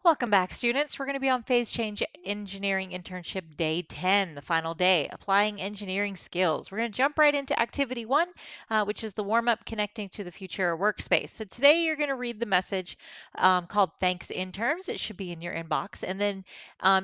Welcome back, students. We're going to be on Phase Change Engineering Internship Day 10, the final day, applying engineering skills. We're going to jump right into Activity 1, which is the warm-up connecting to the future workspace. So today you're going to read the message called Thanks Interns. It should be in your inbox. And then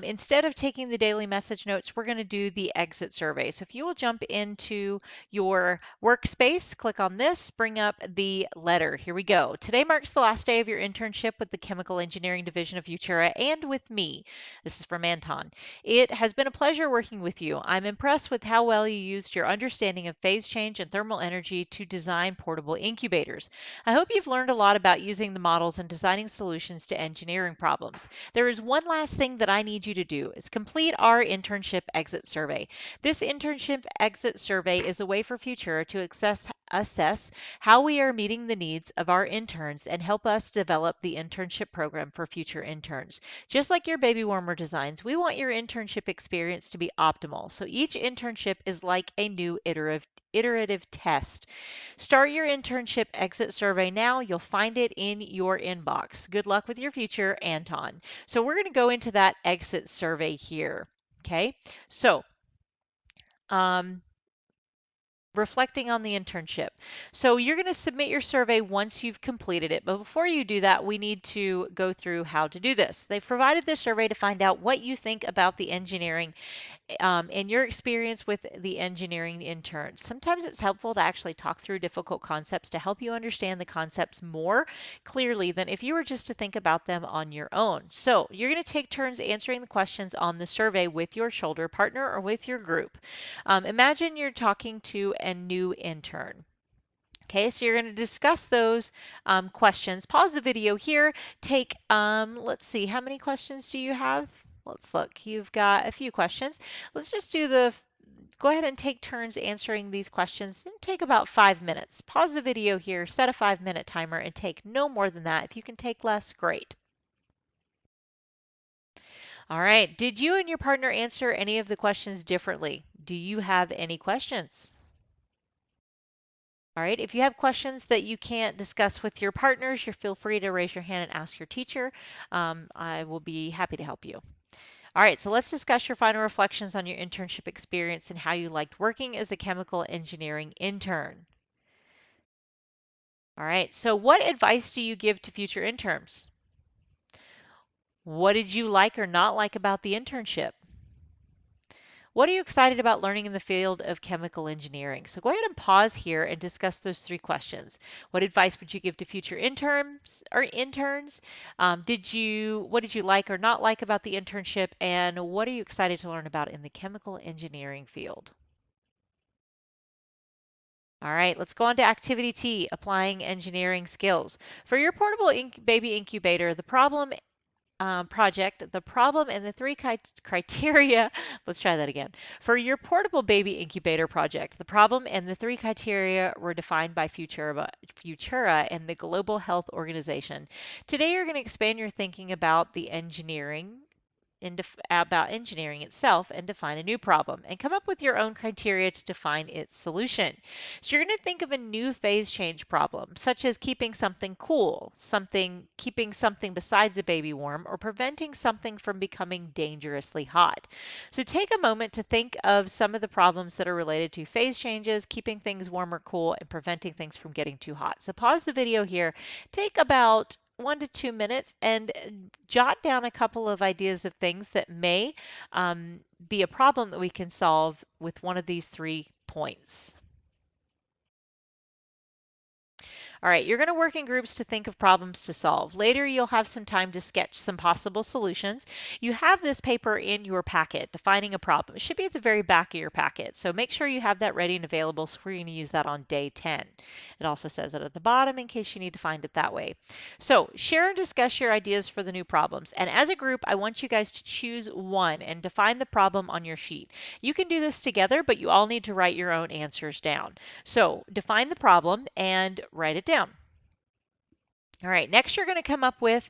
instead of taking the daily message notes, we're going to do the exit survey. So if you will jump into your workspace, click on this, bring up the letter. Here we go. Today marks the last day of your internship with the Chemical Engineering Division of Futura and with me. This is from Anton. It has been a pleasure working with you. I'm impressed with how well you used your understanding of phase change and thermal energy to design portable incubators. I hope you've learned a lot about using the models and designing solutions to engineering problems. There is one last thing that I need you to do is complete our internship exit survey. This internship exit survey is a way for Futura to assess how we are meeting the needs of our interns and help us develop the internship program for future interns. Just like your baby warmer designs, we want your internship experience to be optimal. So each internship is like a new iterative test. Start your internship exit survey now. You'll find it in your inbox. Good luck with your future, Anton. So we're going to go into that exit survey here. Okay, so um, reflecting on the internship. So you're going to submit your survey once you've completed it. But before you do that, we need to go through how to do this. They've provided this survey to find out what you think about the engineering and your experience with the engineering interns. Sometimes it's helpful to actually talk through difficult concepts to help you understand the concepts more clearly than if you were just to think about them on your own. So you're going to take turns answering the questions on the survey with your shoulder partner or with your group. Imagine you're talking to a new intern. Okay, so you're going to discuss those questions. Pause the video here. Take, let's see, how many questions do you have? Let's look. You've got a few questions. Let's just go ahead and take turns answering these questions and take about 5 minutes. Pause the video here, set a 5-minute timer, and take no more than that. If you can take less, great. All right, did you and your partner answer any of the questions differently? Do you have any questions? All right, if you have questions that you can't discuss with your partners, you feel free to raise your hand and ask your teacher. I will be happy to help you. All right, so let's discuss your final reflections on your internship experience and how you liked working as a chemical engineering intern. All right, so what advice do you give to future interns? What did you like or not like about the internship? What are you excited about learning in the field of chemical engineering? So go ahead and pause here and discuss those 3 questions. What advice would you give to future interns or interns? What did you like or not like about the internship? And what are you excited to learn about in the chemical engineering field? All right, let's go on to activity T, applying engineering skills. For your portable baby incubator, the problem project, the problem and the 3 criteria. Let's try that again. For your portable baby incubator project, the problem and the 3 criteria were defined by Futura and the Global Health Organization. Today, you're going to expand your thinking about the engineering about engineering itself and define a new problem and come up with your own criteria to define its solution. So you're going to think of a new phase change problem, such as keeping something cool, keeping something besides a baby warm, or preventing something from becoming dangerously hot. So take a moment to think of some of the problems that are related to phase changes, keeping things warm or cool, and preventing things from getting too hot. So pause the video here, take about 1 to 2 minutes and jot down a couple of ideas of things that may be a problem that we can solve with one of these 3 points. All right, you're going to work in groups to think of problems to solve. Later, you'll have some time to sketch some possible solutions. You have this paper in your packet, defining a problem. It should be at the very back of your packet, so make sure you have that ready and available, so we're going to use that on day 10. It also says it at the bottom in case you need to find it that way. So share and discuss your ideas for the new problems. And as a group, I want you guys to choose one and define the problem on your sheet. You can do this together, but you all need to write your own answers down. So define the problem and write it down. All right, next you're going to come up with,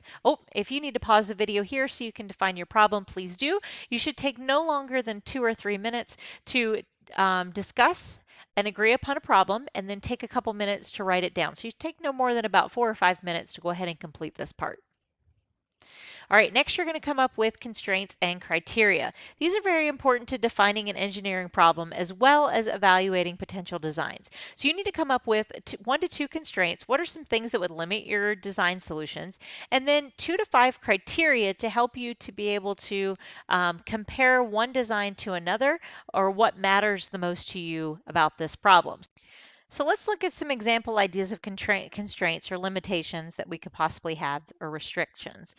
if you need to pause the video here so you can define your problem, please do. You should take no longer than 2 or 3 minutes to discuss and agree upon a problem, and then take a couple minutes to write it down. So you take no more than about 4 or 5 minutes to go ahead and complete this part. All right, next you're going to come up with constraints and criteria. These are very important to defining an engineering problem as well as evaluating potential designs. So you need to come up with 1 to 2 constraints. What are some things that would limit your design solutions? And then 2 to 5 criteria to help you to be able to compare one design to another, or what matters the most to you about this problem. So let's look at some example ideas of constraints or limitations that we could possibly have, or restrictions.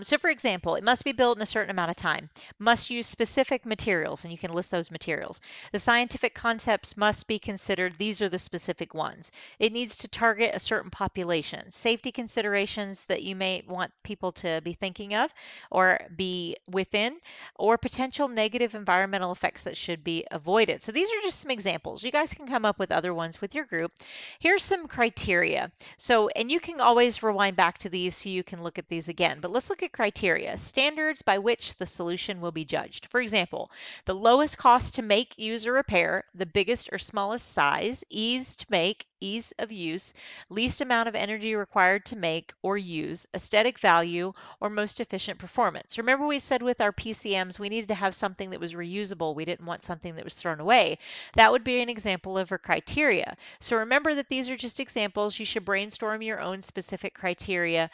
So for example, it must be built in a certain amount of time, must use specific materials, and you can list those materials. The scientific concepts must be considered, these are the specific ones. It needs to target a certain population. Safety considerations that you may want people to be thinking of or be within, or potential negative environmental effects that should be avoided. So these are just some examples. You guys can come up with other ones with your group. Here's some criteria. So, and you can always rewind back to these so you can look at these again. But let's look at criteria. Standards by which the solution will be judged. For example, the lowest cost to make, use, or repair, the biggest or smallest size, ease to make, ease of use, least amount of energy required to make or use, aesthetic value, or most efficient performance. Remember we said with our PCMs we needed to have something that was reusable. We didn't want something that was thrown away. That would be an example of a criteria. So remember that these are just examples. You should brainstorm your own specific criteria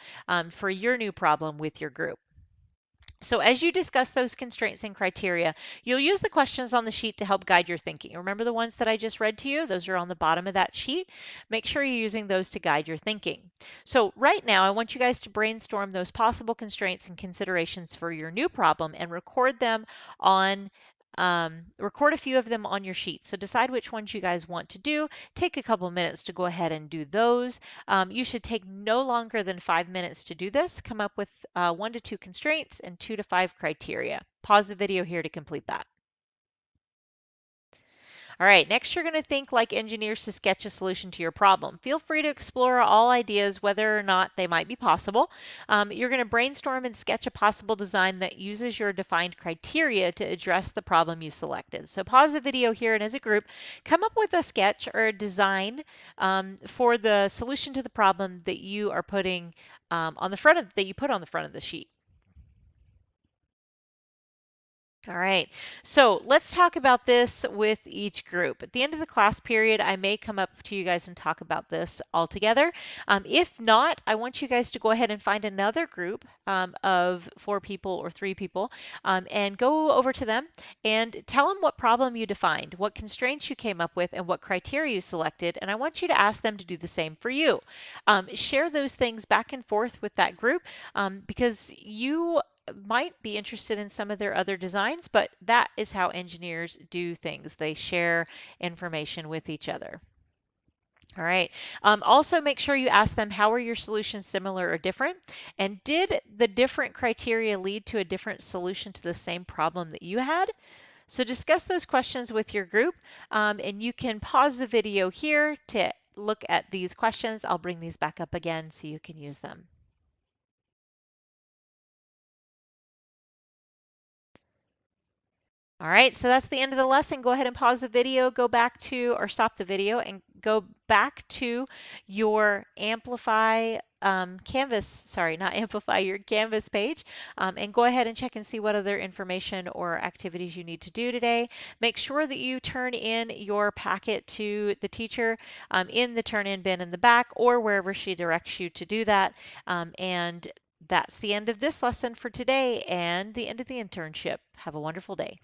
for your new problem with your group. So as you discuss those constraints and criteria, you'll use the questions on the sheet to help guide your thinking. Remember the ones that I just read to you? Those are on the bottom of that sheet. Make sure you're using those to guide your thinking. So right now, I want you guys to brainstorm those possible constraints and considerations for your new problem and record them on record a few of them on your sheet. So decide which ones you guys want to do. Take a couple minutes to go ahead and do those. You should take no longer than 5 minutes to do this. Come up with 1 to 2 constraints and 2 to 5 criteria. Pause the video here to complete that. All right, next you're going to think like engineers to sketch a solution to your problem. Feel free to explore all ideas, whether or not they might be possible. You're going to brainstorm and sketch a possible design that uses your defined criteria to address the problem you selected. So pause the video here, and as a group, come up with a sketch or a design for the solution to the problem that you are putting on the front of, that you put on the front of the sheet. All right, so let's talk about this with each group. At the end of the class period, I may come up to you guys and talk about this all together. If not, I want you guys to go ahead and find another group of 4 people or 3 people and go over to them and tell them what problem you defined, what constraints you came up with, and what criteria you selected. And I want you to ask them to do the same for you. Share those things back and forth with that group because you might be interested in some of their other designs, but that is how engineers do things. They share information with each other. All right. Also, make sure you ask them, how are your solutions similar or different? And did the different criteria lead to a different solution to the same problem that you had? So discuss those questions with your group, and you can pause the video here to look at these questions. I'll bring these back up again so you can use them. All right, so that's the end of the lesson. Go ahead and pause the video, go back to, or stop the video and go back to your Amplify Canvas, sorry, not Amplify, your Canvas page, and go ahead and check and see what other information or activities you need to do today. Make sure that you turn in your packet to the teacher in the turn-in bin in the back or wherever she directs you to do that. And that's the end of this lesson for today and the end of the internship. Have a wonderful day.